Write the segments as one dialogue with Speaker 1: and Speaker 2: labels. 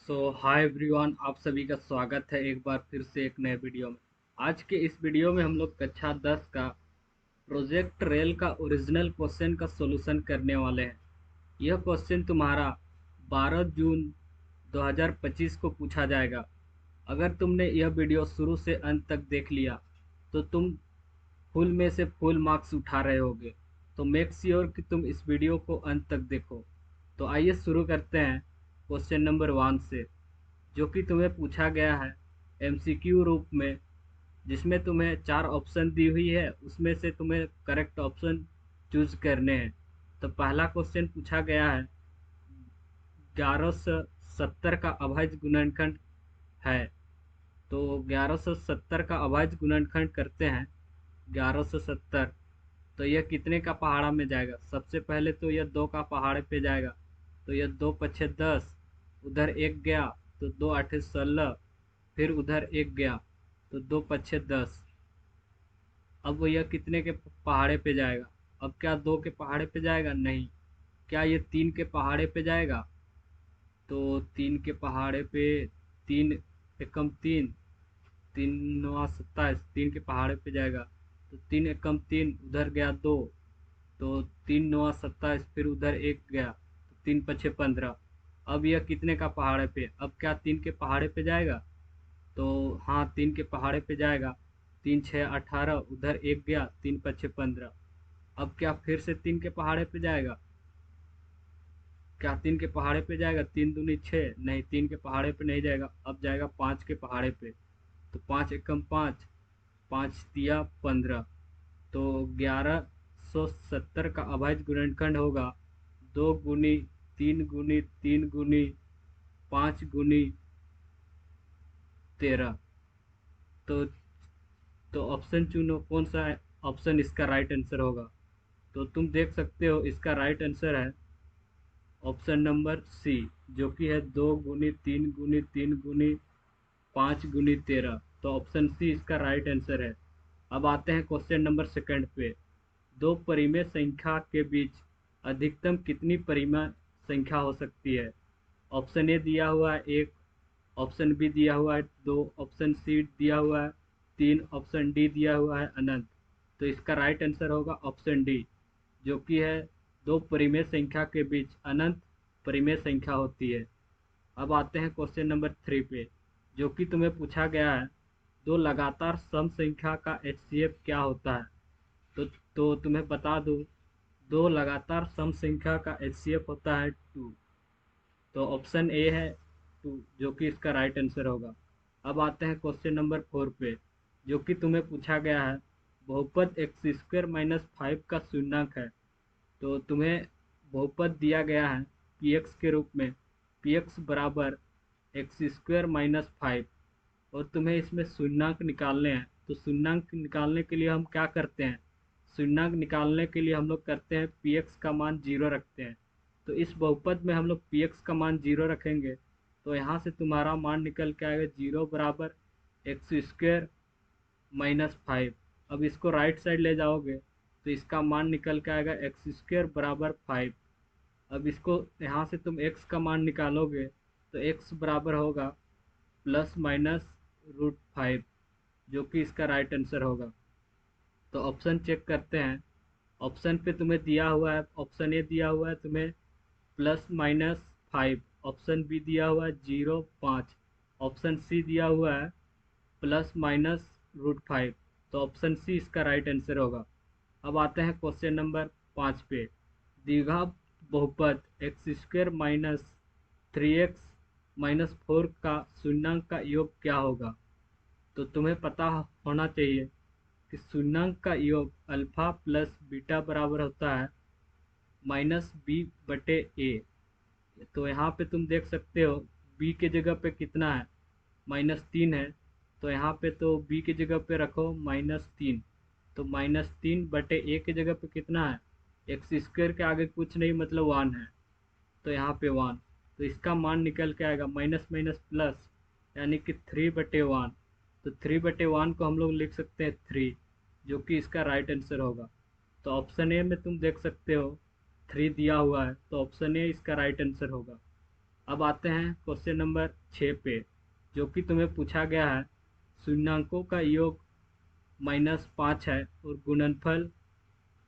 Speaker 1: Hi everyone, आप सभी का स्वागत है एक बार फिर से एक नए वीडियो में। आज के इस वीडियो में हम लोग कक्षा 10 का प्रोजेक्ट रेल का ओरिजिनल क्वेश्चन का सॉल्यूशन करने वाले हैं। यह क्वेश्चन तुम्हारा 12 जून 2025 को पूछा जाएगा। अगर तुमने यह वीडियो शुरू से अंत तक देख लिया तो तुम फुल में से फुल मार्क्स उठा रहे होगे। तो मेक श्योर कि तुम इस वीडियो को अंत तक देखो। तो आइए शुरू करते हैं क्वेश्चन नंबर 1 से, जो कि तुम्हें पूछा गया है एमसीक्यू रूप में, जिसमें तुम्हें 4 ऑप्शन दी हुई है। उसमें से तुम्हें करेक्ट ऑप्शन चूज करने हैं। तो पहला क्वेश्चन पूछा गया है 1170 का अभाज्य गुणनखंड है। तो 1170 का अभाज्य गुणनखंड करते हैं। 1170 तो यह कितने का पहाड़ा में जाएगा? सबसे पहले तो यह 2 का पहाड़े पे जाएगा। तो यह 2 पछे 10, उधर एक गया तो 2 आठे 16, फिर उधर एक गया तो 2 पछे 10। अब यह कितने के पहाड़े पे जाएगा? अब क्या 2 के पहाड़े पे जाएगा? नहीं। क्या ये 3 के पहाड़े पे जाएगा? तो 3 के पहाड़े पे, 3 एकम 3, 3 नवा 27, 3 के पहाड़े पे जाएगा। तो 3 एकम 3, उधर गया 2, तो 3 नवा 27, फिर उधर एक गया तो 3 पछे 15। अब यह कितने का पहाड़े पे? अब क्या 3 के पहाड़े पे जाएगा? तो हाँ, 3 के पहाड़े पे जाएगा। 3 छः 18, उधर एक गया, 3 पछे 15। अब क्या फिर से 3 के पहाड़े पे जाएगा? क्या 3 के पहाड़े पे जाएगा? 3 दूनी 6, नहीं, 3 के पहाड़े पे नहीं जाएगा। अब जाएगा 5 के पहाड़े पे। तो 5 एकम 5, 5 तिया 15। तो 1170 का अभाज्य गुणनखंड होगा 2 गुनी 3 गुनी 3 गुनी 5 गुनी 13। तो ऑप्शन चुनो, कौन सा ऑप्शन इसका राइट आंसर होगा? तो तुम देख सकते हो इसका राइट आंसर है ऑप्शन नंबर सी, जो कि है 2 गुनी 3 गुनी 3 गुनी 5 गुनी 13। तो ऑप्शन सी इसका राइट आंसर है। अब आते हैं क्वेश्चन नंबर सेकंड पे। दो परिमेय संख्या के बीच अधिकतम कितनी परिमेय संख्या हो सकती है? ऑप्शन ए दिया हुआ है 1, ऑप्शन बी दिया हुआ है 2, ऑप्शन सी दिया हुआ है 3, ऑप्शन डी दिया हुआ है अनंत। तो इसका राइट आंसर होगा ऑप्शन डी, जो कि है दो परिमेय संख्या के बीच अनंत परिमेय संख्या होती है। अब आते हैं क्वेश्चन नंबर 3 पे, जो कि तुम्हें पूछा गया है दो लगातार सम संख्या का एचसीएफ क्या होता है? तो तुम्हें बता दूं, दो लगातार सम संख्या का एचसीएफ होता है 2। तो ऑप्शन ए है 2, जो कि इसका राइट आंसर होगा। अब आते हैं क्वेश्चन नंबर 4 पे, जो कि तुम्हें पूछा गया है बहुपद एक्स स्क्वायर माइनस 5 का शून्यक है। तो तुम्हें बहुपद दिया गया है पी एक्स के रूप में, पी एक्स बराबर एक्स स्क्वायर माइनस 5, और तुम्हें इसमें शून्यंक निकालने हैं। तो शून्यंक निकालने के लिए हम क्या करते हैं? शून्यंक निकालने के लिए हम लोग करते हैं पी एक्स का मान 0 रखते हैं। तो इस बहुपद में हम लोग पी एक्स का मान 0 रखेंगे। तो यहाँ से तुम्हारा मान निकल के आएगा 0 बराबर एक्स स्क्वायर माइनस 5। अब इसको राइट साइड ले जाओगे तो इसका मान निकल के आएगा एक्स स्क्वायर बराबर 5। अब इसको यहाँ से तुम x का मान निकालोगे तो x बराबर होगा प्लस माइनस √5, जो कि इसका राइट आंसर होगा। तो ऑप्शन चेक करते हैं। ऑप्शन पे तुम्हें दिया हुआ है, ऑप्शन ए दिया हुआ है तुम्हें +-5, ऑप्शन बी दिया हुआ है 0.5, ऑप्शन सी दिया हुआ है +-√5। तो ऑप्शन सी इसका राइट आंसर होगा। अब आते हैं क्वेश्चन नंबर 5 पे। द्विघात बहुपद x square minus 3x minus 4 का शून्यंक का योग क्या होगा? तो तुम्हें पता होना चाहिए कि शून्यंक का योग अल्फा प्लस बीटा बराबर होता है -b/a। तो यहाँ पे तुम देख सकते हो b के जगह पे कितना है? -3 है। तो यहाँ पे तो b की जगह पे रखो -3। तो -3/a की जगह पे कितना है? एक्स स्क्वायर के आगे कुछ नहीं, मतलब 1 है। तो यहाँ पे 1, तो इसका मान निकल के आएगा माइनस माइनस प्लस, यानी कि 3/1। तो 3/1 को हम लोग लिख सकते हैं 3, जो कि इसका राइट आंसर होगा। तो ऑप्शन ए में तुम देख सकते हो 3 दिया हुआ है, तो ऑप्शन ए इसका राइट आंसर होगा। अब आते हैं क्वेश्चन नंबर 6 पे, जो कि तुम्हें पूछा गया है शून्यांकों का योग -5 है और गुणनफल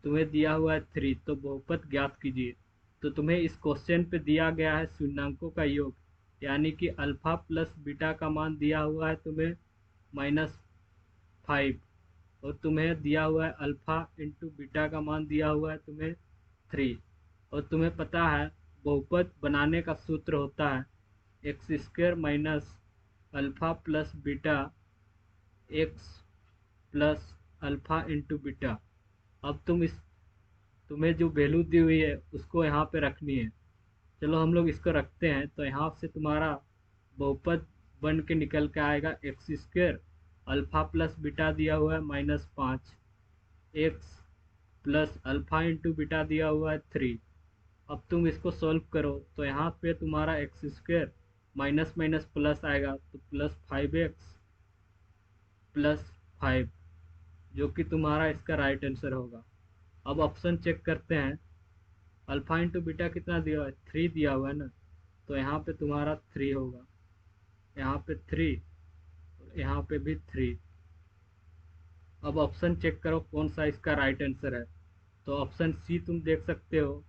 Speaker 1: तुम्हें दिया हुआ है 3, तो बहुपद ज्ञात कीजिए। तो तुम्हें इस क्वेश्चन पे दिया गया है शून्यांकों का योग, यानी कि अल्फा प्लस बीटा का मान दिया हुआ है तुम्हें -5, और तुम्हें दिया हुआ है अल्फा इंटू बीटा का मान दिया हुआ है तुम्हें 3, और तुम्हें पता है बहुपद बनाने का सूत्र होता है x² minus alpha plus beta x plus alpha into beta. अब तुम्हें जो वैल्यू दी हुई है उसको यहाँ पे रखनी है। चलो हम लोग इसको रखते हैं, तो यहाँ से तुम्हारा बहुपद बन के निकल के आएगा x², अल्फा प्लस बीटा दिया हुआ है -5, x plus alpha into beta दिया हुआ है 3। अब तुम इसको सॉल्व करो तो यहाँ पे तुम्हारा x² माइनस माइनस प्लस आएगा, तो +5x प्लस 5, जो कि तुम्हारा इसका राइट आंसर होगा। अब ऑप्शन चेक करते हैं। अल्फा इंटू बीटा कितना दिया हुआ है, 3 दिया हुआ है ना, तो यहाँ पे तुम्हारा 3 होगा, यहाँ पे 3 और यहाँ पे भी 3। अब ऑप्शन चेक करो कौन सा इसका राइट आंसर है। तो ऑप्शन सी तुम देख सकते हो,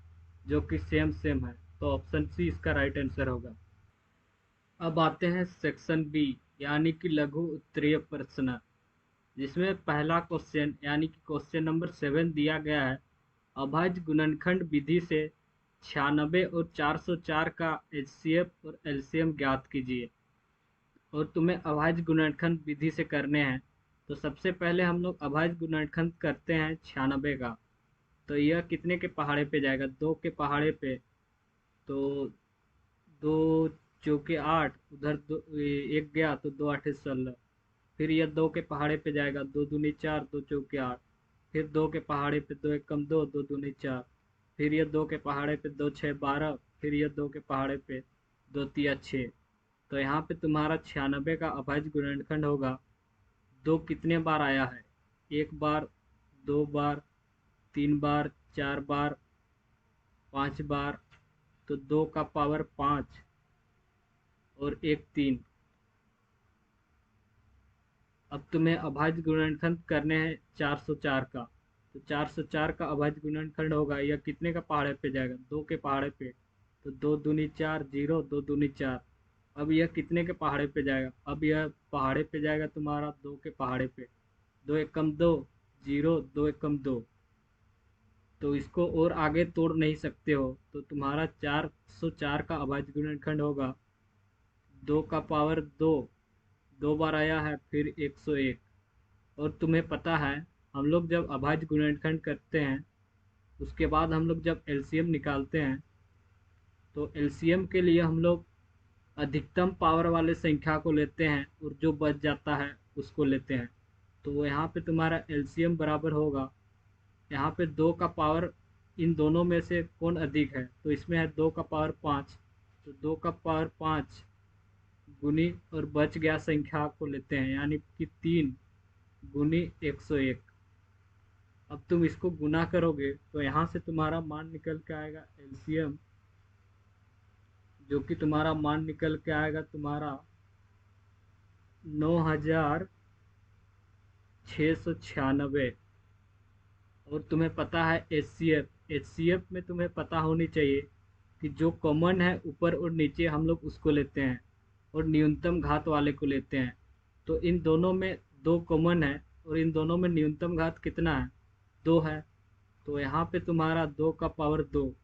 Speaker 1: जो कि सेम सेम है, तो ऑप्शन सी इसका राइट आंसर होगा। अब आते हैं सेक्शन बी, यानी कि लघु उत्तरीय प्रश्न, जिसमें पहला क्वेश्चन यानी कि क्वेश्चन नंबर 7 दिया गया है अभाज्य गुणनखंड विधि से 96 और 404 का एचसीएफ और एलसीएम ज्ञात कीजिए। और तुम्हें अभाज्य गुणनखंड विधि से करने हैं। तो सबसे पहले हम लोग अभाज्य गुणनखंड करते हैं 96 का। तो यह कितने के पहाड़े पे जाएगा, 2 के पहाड़े पे, तो 2 चौके 8, उधर एक गया तो 2 8 16। फिर यह 2 के पहाड़े पे जाएगा, 2 दूनी 4, 2 चौके 8। फिर 2 के पहाड़े पे 2 एक कम 2, 2 दूनी 4। फिर यह 2 के पहाड़े पे 2 6 12। फिर यह 2 के पहाड़े पे 2 तिया 6। तो यहाँ पे तुम्हारा 96 का अभाज्य गुणनखंड होगा। 2 कितने बार आया है, 1 बार, 2 बार, 3 बार, 4 बार, 5 बार, तो 2 का पावर 5 और 1 3। अब तुम्हें अभाज्य गुणनखंड करने हैं 404 का। तो 404 का अभाज्य गुणनखंड होगा, यह कितने का पहाड़े पे जाएगा, 2 के पहाड़े पे, तो 2 दूनी 4 0, 2 दूनी 4। अब यह कितने के पहाड़े पे जाएगा, अब यह पहाड़े पे जाएगा तुम्हारा 2 के पहाड़े पे, 2 एक कम 2 0, 2 एक कम 2। तो इसको और आगे तोड़ नहीं सकते हो, तो तुम्हारा 404 का अभाज्य गुणनखंड होगा 2 का पावर 2, 2 बार आया है, फिर 101। और तुम्हें पता है हम लोग जब अभाज्य गुणनखंड करते हैं उसके बाद हम लोग जब एलसीएम निकालते हैं, तो एलसीएम के लिए हम लोग अधिकतम पावर वाले संख्या को लेते हैं और जो बच जाता है उसको लेते हैं। तो यहाँ पे तुम्हारा एलसीएम बराबर होगा, यहाँ पे 2 का पावर, इन दोनों में से कौन अधिक है, तो इसमें है 2 का पावर 5, तो 2 का पावर 5 गुनी और बच गया संख्या को लेते हैं, यानी कि 3 गुनी 101। अब तुम इसको गुना करोगे तो यहाँ से तुम्हारा मान निकल के आएगा एलसीएम, जो कि तुम्हारा मान निकल के आएगा तुम्हारा 9696। और तुम्हें पता है एचसीएफ में तुम्हें पता होनी चाहिए कि जो कॉमन है ऊपर और नीचे हम लोग उसको लेते हैं और न्यूनतम घात वाले को लेते हैं। तो इन दोनों में 2 कॉमन है और इन दोनों में न्यूनतम घात कितना है, 2 है। तो यहाँ पे तुम्हारा 2 का पावर 2,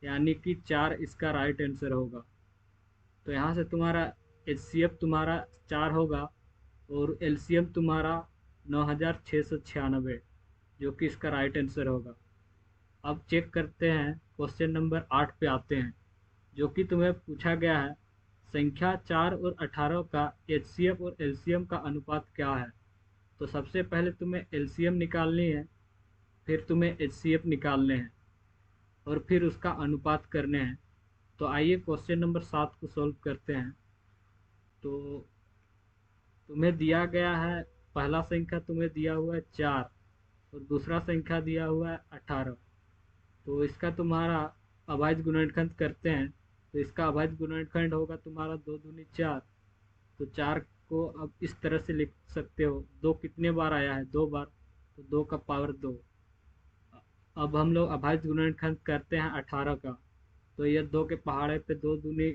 Speaker 1: यानी कि 4 इसका राइट आंसर होगा। तो यहाँ से तुम्हारा एचसीएफ तुम्हारा 4 होगा और एलसीएम तुम्हारा 9696, जो कि इसका राइट आंसर होगा। अब चेक करते हैं क्वेश्चन नंबर 8 पे आते हैं, जो कि तुम्हें पूछा गया है संख्या 4 और 18 का एचसीएफ और एलसीएम का अनुपात क्या है। तो सबसे पहले तुम्हें एलसीएम निकालनी है, फिर तुम्हें एचसीएफ निकालने हैं और फिर उसका अनुपात करने हैं। तो आइए क्वेश्चन नंबर 7 को सॉल्व करते हैं। तो तुम्हें दिया गया है, पहला संख्या तुम्हें दिया हुआ है 4 और दूसरा संख्या दिया हुआ है 18। तो इसका तुम्हारा अभाज्य गुणनखंड करते हैं। तो इसका अभाज्य गुणनखंड होगा तुम्हारा 2 दूनी 4। तो 4 को अब इस तरह से लिख सकते हो, 2 कितने बार आया है, 2 बार, तो 2 का पावर 2। अब हम लोग अभाज्य गुणनखंड करते हैं 18 का। तो ये 2 के पहाड़े पे 2 दूनी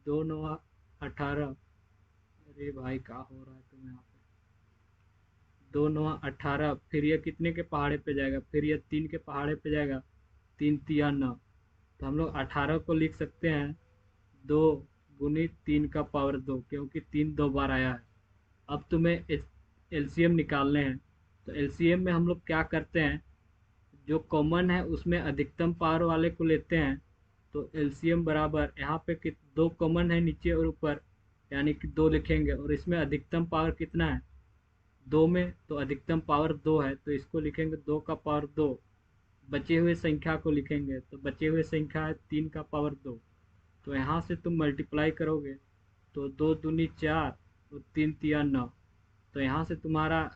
Speaker 1: 2 9 18। अरे भाई क्या हो रहा है तुम्हें यहाँ पे, 2 9 18। फिर ये कितने के पहाड़े पे जाएगा, फिर ये 3 के पहाड़े पे जाएगा, 3 तिया 9। तो हम लोग 18 को लिख सकते हैं 2 गुणित 3 का पावर 2, क्योंकि 3 2 बार आया है। अब तुम्हें एलसीएम निकालने हैं। तो एलसीएम में हम लोग क्या करते हैं, जो कॉमन है उसमें अधिकतम पावर वाले को लेते हैं। तो एलसीएम बराबर यहाँ पे दो कॉमन है नीचे और ऊपर, यानी कि 2 लिखेंगे, और इसमें अधिकतम पावर कितना है, 2 में, तो अधिकतम पावर 2 है, तो इसको लिखेंगे 2 का पावर 2। बचे हुए संख्या को लिखेंगे, तो बचे हुए संख्या है 3 का पावर 2। तो यहाँ से तुम मल्टीप्लाई करोगे तो 2 दूनी 4 और 3 तिया 9। तो यहाँ से तुम्हारा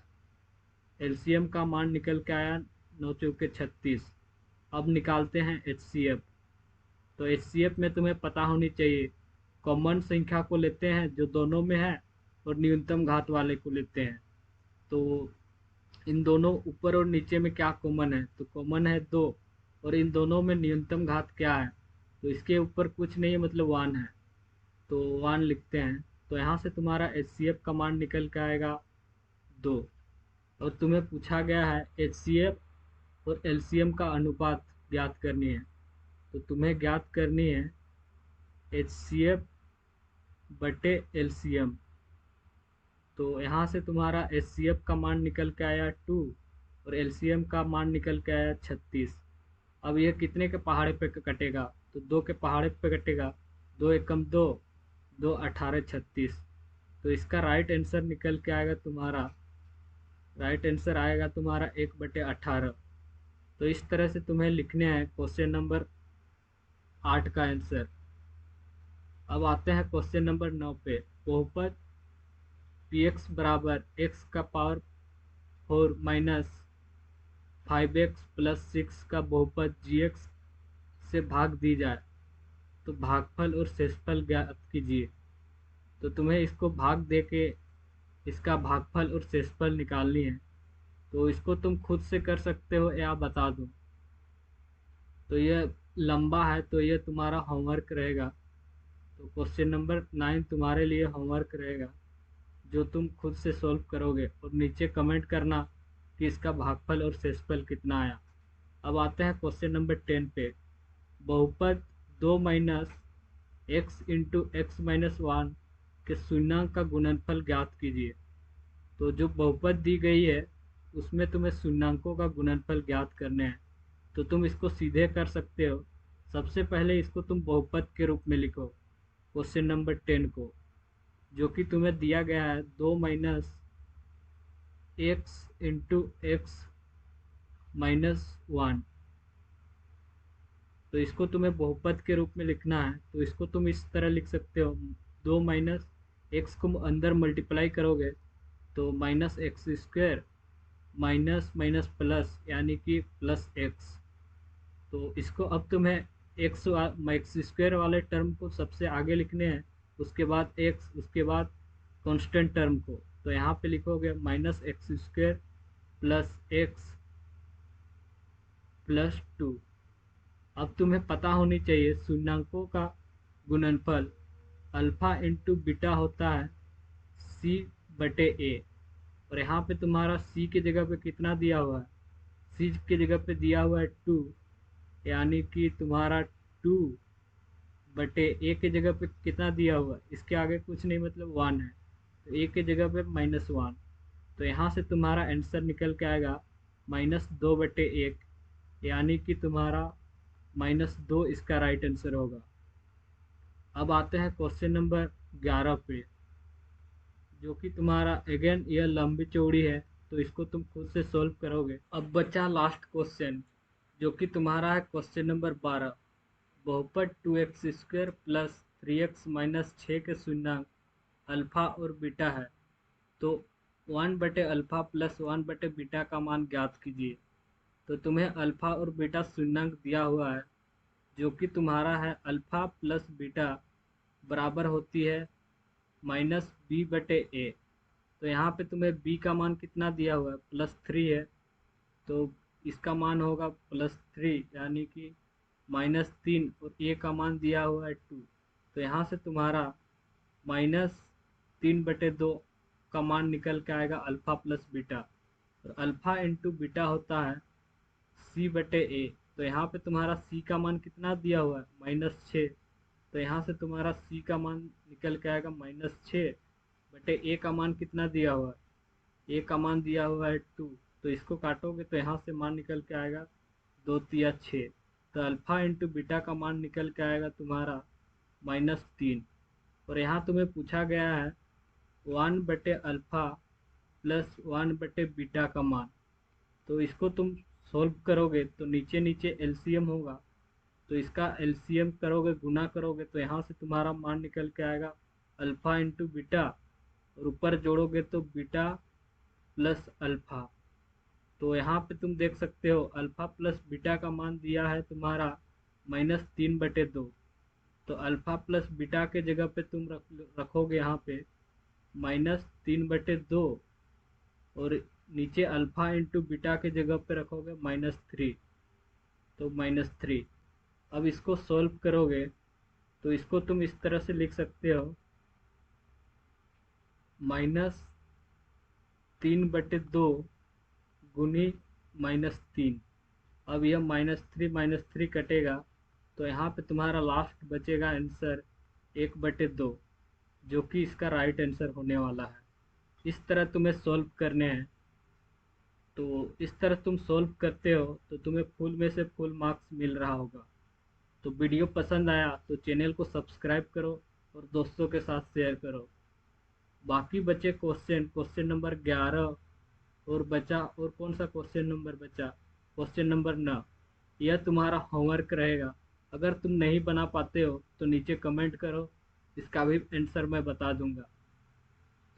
Speaker 1: एलसीएम का मान निकल के आया 9 चौके 36। अब निकालते हैं एचसीएफ। तो एचसीएफ में तुम्हें पता होनी चाहिए, कॉमन संख्या को लेते हैं जो दोनों में है, और न्यूनतम घात वाले को लेते हैं। तो इन दोनों ऊपर और नीचे में क्या कॉमन है, तो कॉमन है 2, और इन दोनों में न्यूनतम घात क्या है, तो इसके ऊपर कुछ नहीं है, मतलब 1 है, तो 1 लिखते हैं। तो यहाँ से तुम्हारा एचसीएफ का मान निकल के आएगा 2। और तुम्हें पूछा गया है एचसीएफ और एलसीएम का अनुपात ज्ञात करनी है। तो तुम्हें ज्ञात करनी है एचसीएफ बटे एलसीएम। तो यहाँ से तुम्हारा एचसीएफ का मान निकल के आया 2, और एलसीएम का मान निकल के आया 36। अब यह कितने के पहाड़े पे कटेगा, तो 2 के पहाड़े पे कटेगा, 2 एकम 2, 2 18 36। तो इसका राइट आंसर निकल के आएगा तुम्हारा, राइट आंसर आएगा तुम्हारा 1/18। तो इस तरह से तुम्हें लिखने हैं क्वेश्चन नंबर 8 का आंसर। अब आते हैं क्वेश्चन नंबर 9 पे। बहुपद पी एक्स बराबर एक्स का पावर 4 माइनस 5x प्लस 6 का बहुपद जी एक्स से भाग दी जाए तो भागफल और शेषफल ज्ञात कीजिए। तो तुम्हें इसको भाग दे के इसका भागफल और शेषफल निकालनी है। तो इसको तुम खुद से कर सकते हो या बता दो। तो ये लंबा है, तो ये तुम्हारा होमवर्क रहेगा। तो क्वेश्चन नंबर 9 तुम्हारे लिए होमवर्क रहेगा, जो तुम खुद से सॉल्व करोगे, और नीचे कमेंट करना कि इसका भागफल और शेषफल कितना आया। अब आते हैं क्वेश्चन नंबर 10 पे। बहुपद 2 minus x into x minus 1 के शून्याङ्क का गुणनफल ज्ञात कीजिए। तो जो बहुपद दी गई है उसमें तुम्हें शून्याङ्कों का गुणनफल ज्ञात करने हैं। तो तुम इसको सीधे कर सकते हो। सबसे पहले इसको तुम बहुपद के रूप में लिखो, क्वेश्चन नंबर 10 को, जो कि तुम्हें दिया गया है 2 minus x into x minus 1। तो इसको तुम्हें बहुपद के रूप में लिखना है। तो इसको तुम इस तरह लिख सकते हो, 2 माइनस एक्स को अंदर मल्टीप्लाई करोगे तो minus x square minus minus plus, यानी कि प्लस एक्स। तो इसको अब तुम्हें एक्स एक्स स्क्वायर वाले टर्म को सबसे आगे लिखने हैं, उसके बाद एक्स, उसके बाद कांस्टेंट टर्म को। तो यहाँ पे लिखोगे minus x square plus x plus 2। अब तुम्हें पता होनी चाहिए शून्याङ्कों का गुणनफल अल्फा इंटू बीटा होता है सी बटे ए। और यहाँ पे तुम्हारा सी की जगह पे कितना दिया हुआ है, सी की जगह पे दिया हुआ है 2, यानी कि तुम्हारा 2 बटे ए की जगह पे कितना दिया हुआ है, इसके आगे कुछ नहीं, मतलब 1 है, तो ए की जगह पे -1। तो यहाँ से तुम्हारा आंसर निकल के आएगा -2/1, यानी कि तुम्हारा -2 इसका राइट आंसर होगा। अब आते हैं क्वेश्चन नंबर 11 पे, जो कि तुम्हारा अगेन यह लंबी चौड़ी है, तो इसको तुम खुद से सॉल्व करोगे। अब बचा लास्ट क्वेश्चन, जो कि तुम्हारा है क्वेश्चन नंबर 12। बहुपद 2x square plus 3x minus 6 के शून्याङ्क अल्फा और बीटा है, तो 1/अल्फा प्लस 1/बीटा का मान ज्ञात कीजिए। तो तुम्हें अल्फा और बीटा शून्याङ्क दिया हुआ है, जो कि तुम्हारा है अल्फ़ा प्लस बीटा बराबर होती है माइनस बी बटे ए। तो यहाँ पे तुम्हें बी का मान कितना दिया हुआ है, +3 है, तो इसका मान होगा +3 यानी कि -3, और ए का मान दिया हुआ है 2। तो यहाँ से तुम्हारा -3/2 का मान निकल के आएगा अल्फ़ा प्लस बीटा, और अल्फ़ा इंटू बीटा होता है C/A। तो यहाँ पे तुम्हारा C का मान कितना दिया हुआ है, -6। तो यहाँ से तुम्हारा C का मान निकल के आएगा -6/A का मान कितना दिया हुआ है, A का मान दिया हुआ है 2। तो इसको काटोगे तो यहाँ से मान निकल के आएगा 2 तिया 6। तो अल्फ़ा इंटू बीटा का मान निकल के आएगा तुम्हारा -3। और यहाँ तुम्हें पूछा गया है 1/अल्फ़ा प्लस 1/बीटा का मान। तो इसको तुम सॉल्व करोगे तो नीचे नीचे एलसीएम होगा, तो इसका एलसीएम करोगे, गुना करोगे, तो यहाँ से तुम्हारा मान निकल के आएगा अल्फ़ा इंटू बीटा, और ऊपर जोड़ोगे तो बीटा प्लस अल्फ़ा। तो यहाँ पे तुम देख सकते हो अल्फ़ा प्लस बीटा का मान दिया है तुम्हारा -3/2। तो अल्फ़ा प्लस बीटा के जगह पे तुम रखोगे यहाँ पे -3/2, और नीचे अल्फ़ा इंटू बीटा के जगह पे रखोगे -3, तो -3। अब इसको सॉल्व करोगे तो इसको तुम इस तरह से लिख सकते हो -3/2 गुनी -3। अब यह -3 कटेगा, तो यहाँ पे तुम्हारा लास्ट बचेगा आंसर 1/2, जो कि इसका राइट आंसर होने वाला है। इस तरह तुम्हें सॉल्व करने हैं। तो इस तरह तुम सॉल्व करते हो तो तुम्हें फुल में से फुल मार्क्स मिल रहा होगा। तो वीडियो पसंद आया तो चैनल को सब्सक्राइब करो और दोस्तों के साथ शेयर करो। बाकी बचे क्वेश्चन नंबर 11, और बचा, और कौन सा क्वेश्चन नंबर बचा, क्वेश्चन नंबर 9। यह तुम्हारा होमवर्क रहेगा। अगर तुम नहीं बना पाते हो तो नीचे कमेंट करो, इसका भी आंसर मैं बता दूंगा।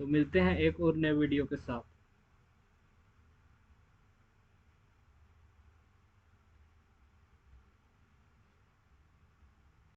Speaker 1: तो मिलते हैं एक और नए वीडियो के साथ।